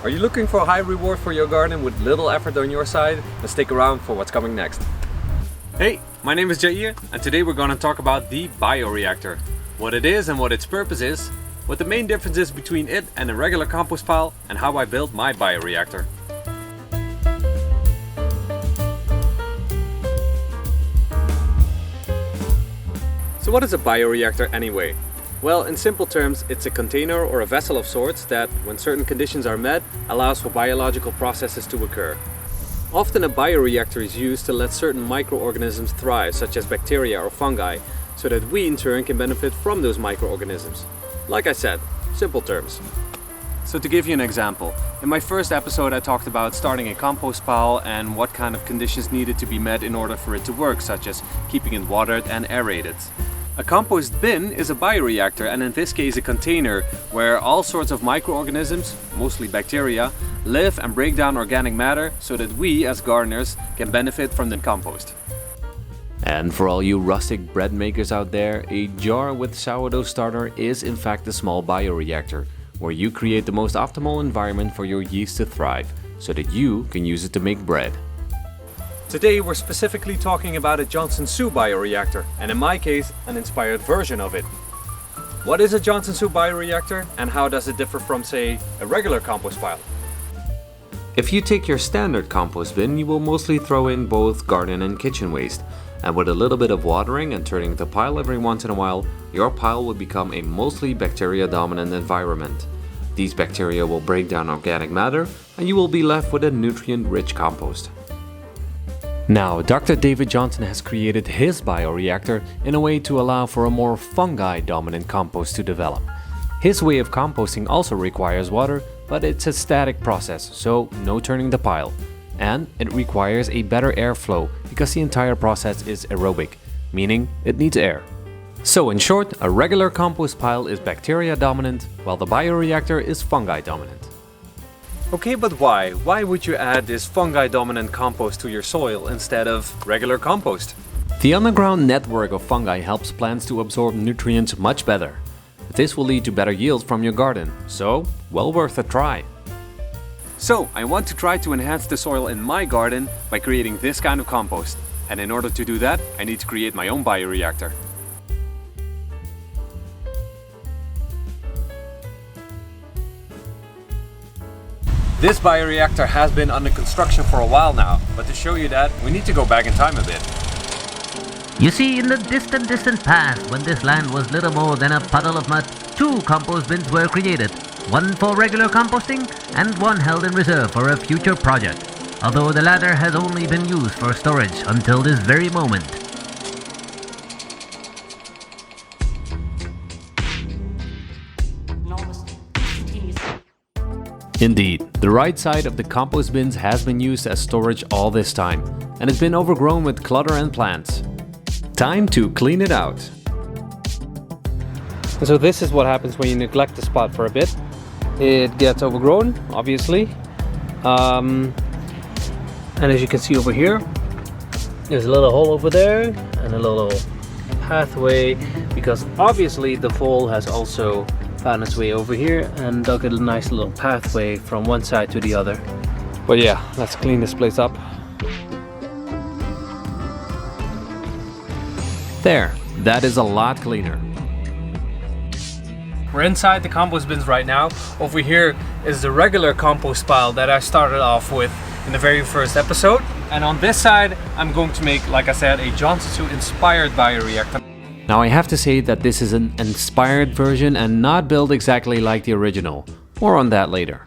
Are you looking for a high reward for your garden with little effort on your side? Then stick around for what's coming next. Hey, my name is Jair, and today we're going to talk about the bioreactor. What it is and what its purpose is, what the main difference is between it and a regular compost pile, and how I built my bioreactor. So what is a bioreactor anyway? Well, in simple terms, it's a container or a vessel of sorts that, when certain conditions are met, allows for biological processes to occur. Often a bioreactor is used to let certain microorganisms thrive, such as bacteria or fungi, so that we in turn can benefit from those microorganisms. Like I said, simple terms. So to give you an example, in my first episode I talked about starting a compost pile and what kind of conditions needed to be met in order for it to work, such as keeping it watered and aerated. A compost bin is a bioreactor, and in this case a container where all sorts of microorganisms, mostly bacteria, live and break down organic matter so that we as gardeners can benefit from the compost. And for all you rustic bread makers out there, a jar with sourdough starter is in fact a small bioreactor where you create the most optimal environment for your yeast to thrive so that you can use it to make bread. Today we're specifically talking about a Johnson-Su bioreactor, and in my case, an inspired version of it. What is a Johnson-Su bioreactor and how does it differ from, say, a regular compost pile? If you take your standard compost bin, you will mostly throw in both garden and kitchen waste. And with a little bit of watering and turning the pile every once in a while, your pile will become a mostly bacteria-dominant environment. These bacteria will break down organic matter and you will be left with a nutrient-rich compost. Now, Dr. David Johnson has created his bioreactor in a way to allow for a more fungi-dominant compost to develop. His way of composting also requires water, but it's a static process, so no turning the pile. And it requires a better airflow because the entire process is aerobic, meaning it needs air. So in short, a regular compost pile is bacteria-dominant, while the bioreactor is fungi-dominant. Okay, but why? Why would you add this fungi-dominant compost to your soil instead of regular compost? The underground network of fungi helps plants to absorb nutrients much better. This will lead to better yields from your garden, so well worth a try. So, I want to try to enhance the soil in my garden by creating this kind of compost. And in order to do that, I need to create my own bioreactor. This bioreactor has been under construction for a while now, but to show you that, we need to go back in time a bit. You see, in the distant past, when this land was little more than a puddle of mud, 2 compost bins were created. One for regular composting and one held in reserve for a future project, although the latter has only been used for storage until this very moment. Indeed, the right side of the compost bins has been used as storage all this time, and it's been overgrown with clutter and plants. Time to clean it out. And so this is what happens when you neglect the spot for a bit. It gets overgrown, obviously. And as you can see over here, there's a little hole over there and a little pathway, because obviously the vole has also found its way over here and dug a nice little pathway from one side to the other. But yeah, let's clean this place up. There, that is a lot cleaner. We're inside the compost bins right now. Over here is the regular compost pile that I started off with in the very first episode. And on this side, I'm going to make, like I said, a Johnson-Su inspired bioreactor. Now I have to say that this is an inspired version and not built exactly like the original. More on that later.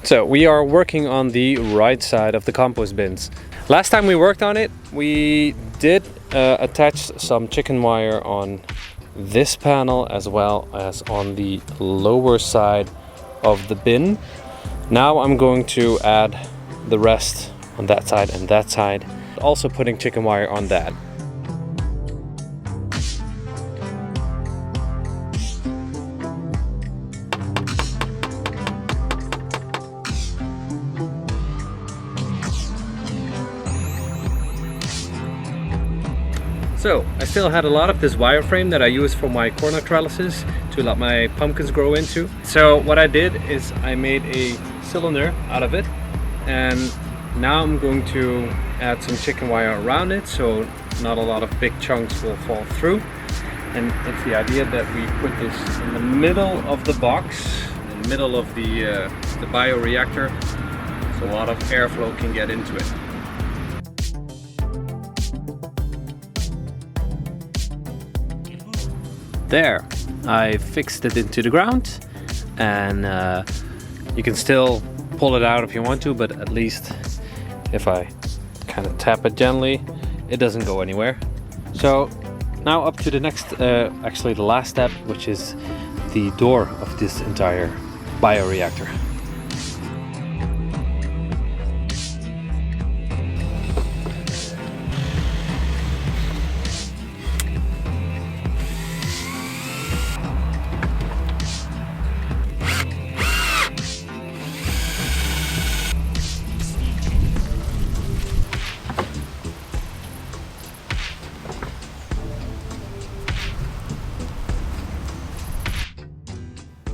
So we are working on the right side of the compost bins. Last time we worked on it, we did attach some chicken wire on this panel as well as on the lower side of the bin. Now I'm going to add the rest on that side and that side, also putting chicken wire on that. So I still had a lot of this wireframe that I use for my corner trellises to let my pumpkins grow into. So what I did is I made a cylinder out of it, and now I'm going to add some chicken wire around it so not a lot of big chunks will fall through. And it's the idea that we put this in the middle of the box, in the middle of the bioreactor, so a lot of airflow can get into it. There, I fixed it into the ground, and you can still pull it out if you want to, but at least if I kind of tap it gently, it doesn't go anywhere. So now up to the next, actually the last step, which is the door of this entire bioreactor.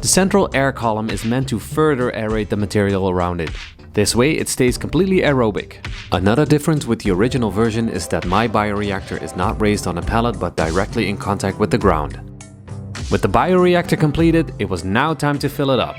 The central air column is meant to further aerate the material around it. This way it stays completely aerobic. Another difference with the original version is that my bioreactor is not raised on a pallet but directly in contact with the ground. With the bioreactor completed, it was now time to fill it up.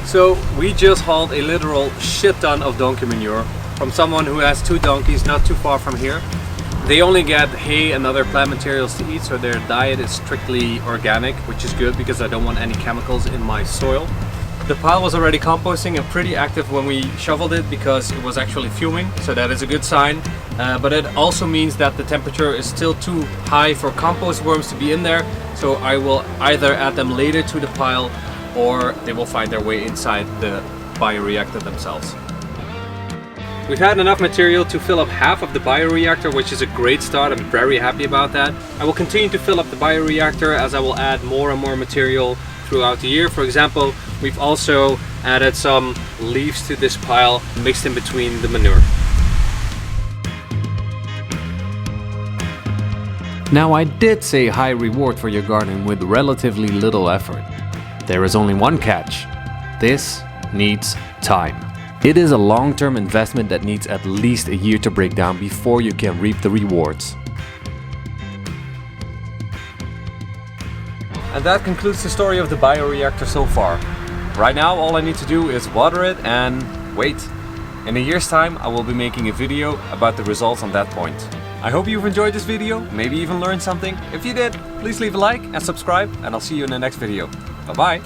So we just hauled a literal shit ton of donkey manure from someone who has 2 donkeys not too far from here. They only get hay and other plant materials to eat, so their diet is strictly organic, which is good because I don't want any chemicals in my soil. The pile was already composting and pretty active when we shoveled it because it was actually fuming, so that is a good sign. But it also means that the temperature is still too high for compost worms to be in there, so I will either add them later to the pile or they will find their way inside the bioreactor themselves. We've had enough material to fill up half of the bioreactor, which is a great start. I'm very happy about that. I will continue to fill up the bioreactor as I will add more and more material throughout the year. For example, we've also added some leaves to this pile mixed in between the manure. Now I did say high reward for your garden with relatively little effort. There is only one catch. This needs time. It is a long-term investment that needs at least a year to break down before you can reap the rewards. And that concludes the story of the bioreactor so far. Right now all I need to do is water it and wait. In a year's time I will be making a video about the results on that point. I hope you've enjoyed this video, maybe even learned something. If you did, please leave a like and subscribe, and I'll see you in the next video. Bye bye!